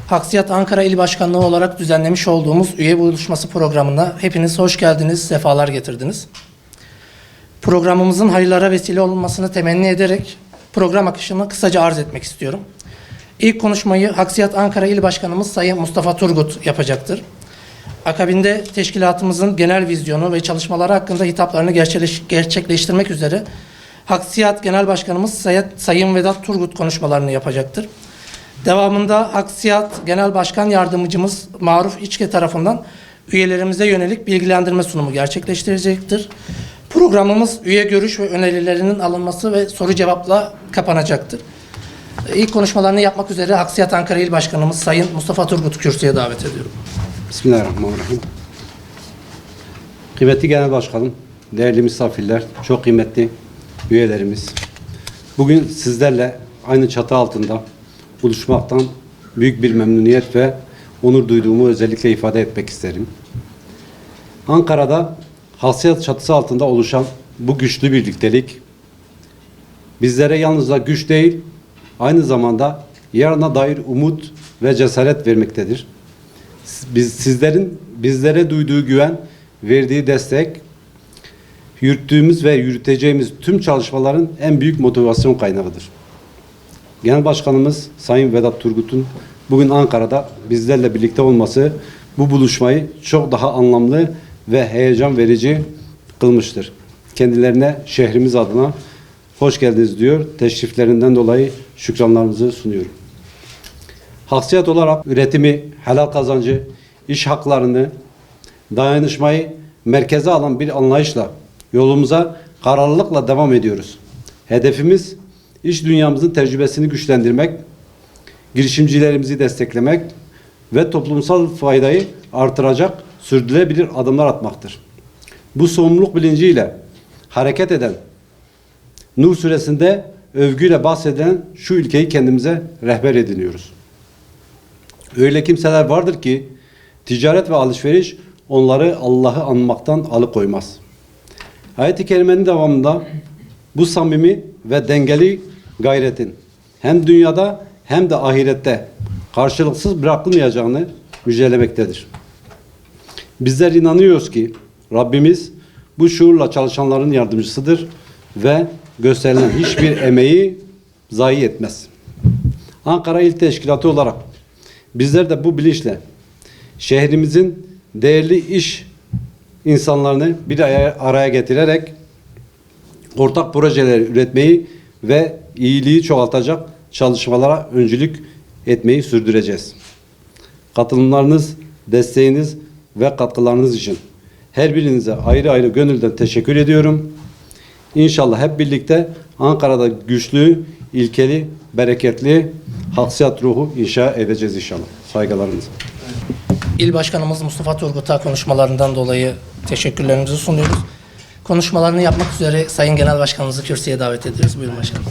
Haksiyat Ankara İl Başkanlığı olarak düzenlemiş olduğumuz üye buluşması programına hepiniz hoş geldiniz, sefalar getirdiniz. Programımızın hayırlara vesile olmasını temenni ederek program akışını kısaca arz etmek istiyorum. İlk konuşmayı Haksiyat Ankara İl Başkanımız Sayın Mustafa Turgut yapacaktır. Akabinde teşkilatımızın genel vizyonu ve çalışmaları hakkında hitaplarını gerçekleştirmek üzere Haksiyat Genel Başkanımız Sayın Vedat Turgut konuşmalarını yapacaktır. Devamında Haksiyat Genel Başkan Yardımcımız Maruf İçke tarafından üyelerimize yönelik bilgilendirme sunumu gerçekleştirecektir. Programımız üye görüş ve önerilerinin alınması ve soru cevapla kapanacaktır. İlk konuşmalarını yapmak üzere Haksiyat Ankara İl Başkanımız Sayın Mustafa Turgut kürsüye davet ediyorum. Bismillahirrahmanirrahim. Kıymetli Genel Başkanım, değerli misafirler, çok kıymetli üyelerimiz. Bugün sizlerle aynı çatı altında buluşmaktan büyük bir memnuniyet ve onur duyduğumu özellikle ifade etmek isterim. Ankara'da Haksiyat çatısı altında oluşan bu güçlü birliktelik bizlere yalnızca güç değil, aynı zamanda yarına dair umut ve cesaret vermektedir. Sizlerin bizlere duyduğu güven, verdiği destek, yürüttüğümüz ve yürüteceğimiz tüm çalışmaların en büyük motivasyon kaynağıdır. Genel Başkanımız Sayın Vedat Turgut'un bugün Ankara'da bizlerle birlikte olması bu buluşmayı çok daha anlamlı ve heyecan verici kılmıştır. Kendilerine şehrimiz adına hoş geldiniz diyor. Teşriflerinden dolayı şükranlarımızı sunuyorum. Haksiyat olarak üretimi, helal kazancı, iş haklarını, dayanışmayı merkeze alan bir anlayışla yolumuza kararlılıkla devam ediyoruz. Hedefimiz iş dünyamızın tecrübesini güçlendirmek, girişimcilerimizi desteklemek ve toplumsal faydayı artıracak sürdürülebilir adımlar atmaktır. Bu sorumluluk bilinciyle hareket eden, Nur suresinde övgüyle bahsedilen şu ülkeyi kendimize rehber ediniyoruz. Öyle kimseler vardır ki ticaret ve alışveriş onları Allah'ı anmaktan alıkoymaz. Ayet-i Kerime'nin devamında bu samimi ve dengeli gayretin hem dünyada hem de ahirette karşılıksız bırakılmayacağını müjdelemektedir. Bizler inanıyoruz ki Rabbimiz bu şuurla çalışanların yardımcısıdır ve gösterilen hiçbir emeği zayi etmez. Ankara İl Teşkilatı olarak bizler de bu bilinçle şehrimizin değerli iş insanlarını bir araya getirerek ortak projeler üretmeyi ve iyiliği çoğaltacak çalışmalara öncülük etmeyi sürdüreceğiz. Katılımlarınız, desteğiniz ve katkılarınız için her birinize ayrı ayrı gönülden teşekkür ediyorum. İnşallah hep birlikte Ankara'da güçlü, ilkeli, bereketli haksiyat ruhu inşa edeceğiz inşallah. Saygılarımız. İl Başkanımız Mustafa Turgut'a konuşmalarından dolayı teşekkürlerimizi sunuyoruz. Konuşmalarını yapmak üzere Sayın Genel Başkanımızı kürsüye davet ediyoruz. Buyurun başkanım.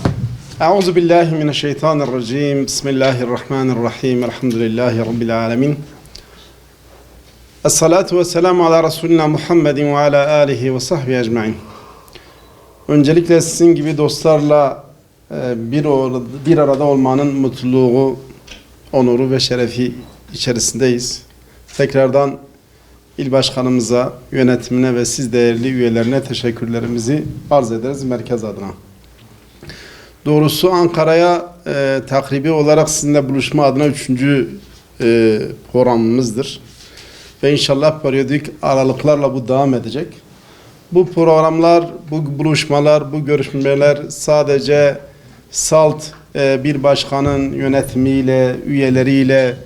Euzubillahimineşşeytanirracim. Bismillahirrahmanirrahim. Elhamdülillahi Rabbil alemin. Esselatu vesselamu ala Resulina Muhammedin ve ala alihi ve sahbihi ecmain. Öncelikle sizin gibi dostlarla bir arada olmanın mutluluğu, onuru ve şerefi içerisindeyiz. Tekrardan İl Başkanımıza, yönetimine ve siz değerli üyelerine teşekkürlerimizi arz ederiz merkez adına. Doğrusu Ankara'ya takribi olarak sizinle buluşma adına 3. programımızdır. Ve inşallah periyodik aralıklarla bu devam edecek. Bu programlar, bu buluşmalar, bu görüşmeler sadece salt bir başkanın yönetimiyle, üyeleriyle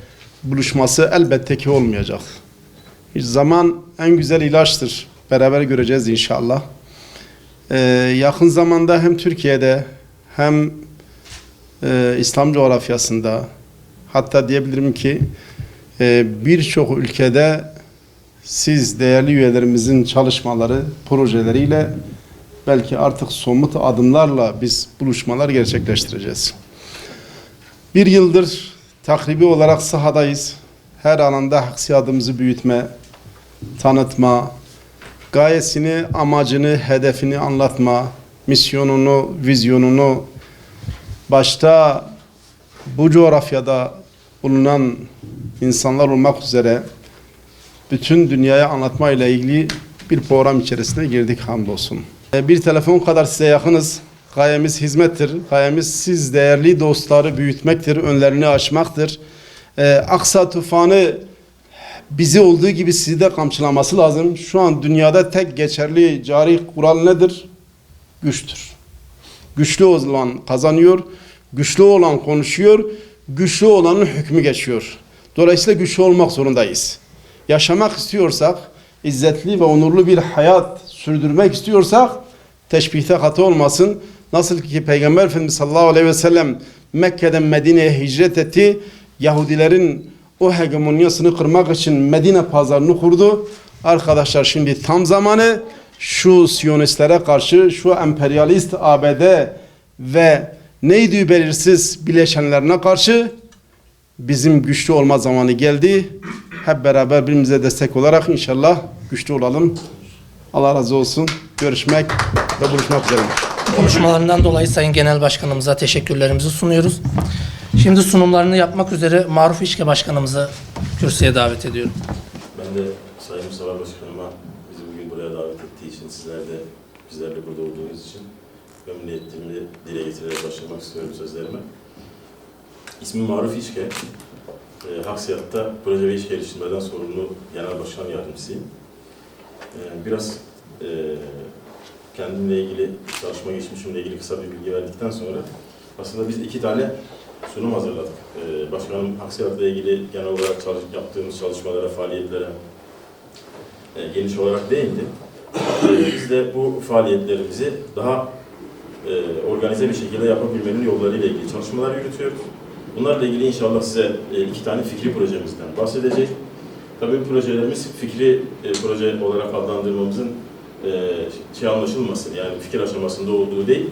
buluşması elbette ki olmayacak. Zaman en güzel ilaçtır. Beraber göreceğiz inşallah. Yakın zamanda hem Türkiye'de hem İslam coğrafyasında, hatta diyebilirim ki birçok ülkede siz değerli üyelerimizin çalışmaları, projeleriyle belki artık somut adımlarla biz buluşmalar gerçekleştireceğiz. Bir yıldır takribi olarak sahadayız. Her alanda haksiyatımızı büyütme, tanıtma, gayesini, amacını, hedefini anlatma, misyonunu, vizyonunu başta bu coğrafyada bulunan insanlar olmak üzere bütün dünyaya anlatmayla ilgili bir program içerisine girdik hamdolsun. Bir telefon kadar size yakınız. Gayemiz hizmettir. Gayemiz siz değerli dostları büyütmektir, önlerini açmaktır. Aksa tufanı bizi olduğu gibi sizi de kamçılaması lazım. Şu an dünyada tek geçerli cari kural nedir? Güçtür. Güçlü olan kazanıyor, güçlü olan konuşuyor, güçlü olanın hükmü geçiyor. Dolayısıyla güçlü olmak zorundayız. Yaşamak istiyorsak, izzetli ve onurlu bir hayat sürdürmek istiyorsak, teşbihte hata olmasın. Nasıl ki Peygamber Efendimiz sallallahu aleyhi ve sellem Mekke'den Medine'ye hicret etti, Yahudilerin o hegemonyasını kırmak için Medine pazarını kurdu. Arkadaşlar şimdi tam zamanı şu Siyonistlere karşı, şu emperyalist ABD ve neydi belirsiz bileşenlerine karşı bizim güçlü olma zamanı geldi. Hep beraber birbirimize destek olarak inşallah güçlü olalım. Allah razı olsun. Görüşmek ve buluşmak üzere. Konuşmalarından dolayı Sayın Genel Başkanımıza teşekkürlerimizi sunuyoruz. Şimdi sunumlarını yapmak üzere Maruf İşke Başkanımızı kürsüye davet ediyorum. Ben de Sayın Mustafa Başkanıma bizi bugün buraya davet ettiği için, bizlerle burada olduğunuz için memnuniyetimi dile getirerek başlamak istiyorum sözlerime. İsmim Maruf İşke. Haksiyat'ta proje ve iş geliştirmeden sorumlu genel başkan yardımcısıyım. Biraz kendimle ilgili, çalışma geçmişimle ilgili kısa bir bilgi verdikten sonra aslında biz 2 tane sunum hazırladık. Başkanım Haksiyat'la ilgili genel olarak yaptığımız çalışmalara, faaliyetlere geniş olarak değindi. Biz de bu faaliyetlerimizi daha organize bir şekilde yapabilmenin yollarıyla ilgili çalışmalar yürütüyoruz. Bunlarla ilgili inşallah size 2 tane fikri projemizden bahsedecek. Tabii bu projelerimiz fikri proje olarak adlandırmamızın anlaşılmasın, yani fikir aşamasında olduğu değil,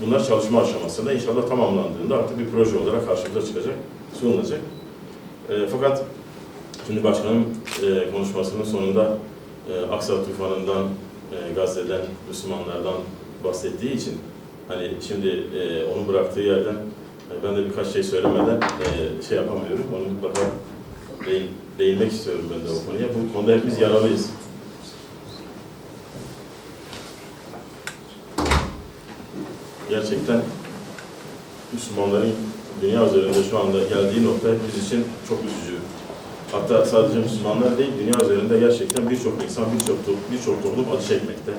bunlar çalışma aşamasında inşallah tamamlandığında artık bir proje olarak karşımıza çıkacak, sunulacak. Fakat şimdi başkanım konuşmasının sonunda Aksa tufanından, Gazze'den, Müslümanlardan bahsettiği için hani şimdi onun bıraktığı yerden ben de birkaç şey söylemeden yapamıyorum. Onu mutlaka değinmek istiyorum ben de o konuya. Bu konuda hepimiz yaralıyız. Gerçekten Müslümanların dünya üzerinde şu anda geldiği nokta hepimiz için çok üzücü. Hatta sadece Müslümanlar değil, dünya üzerinde gerçekten birçok insan, birçok toplum acı çekmekte.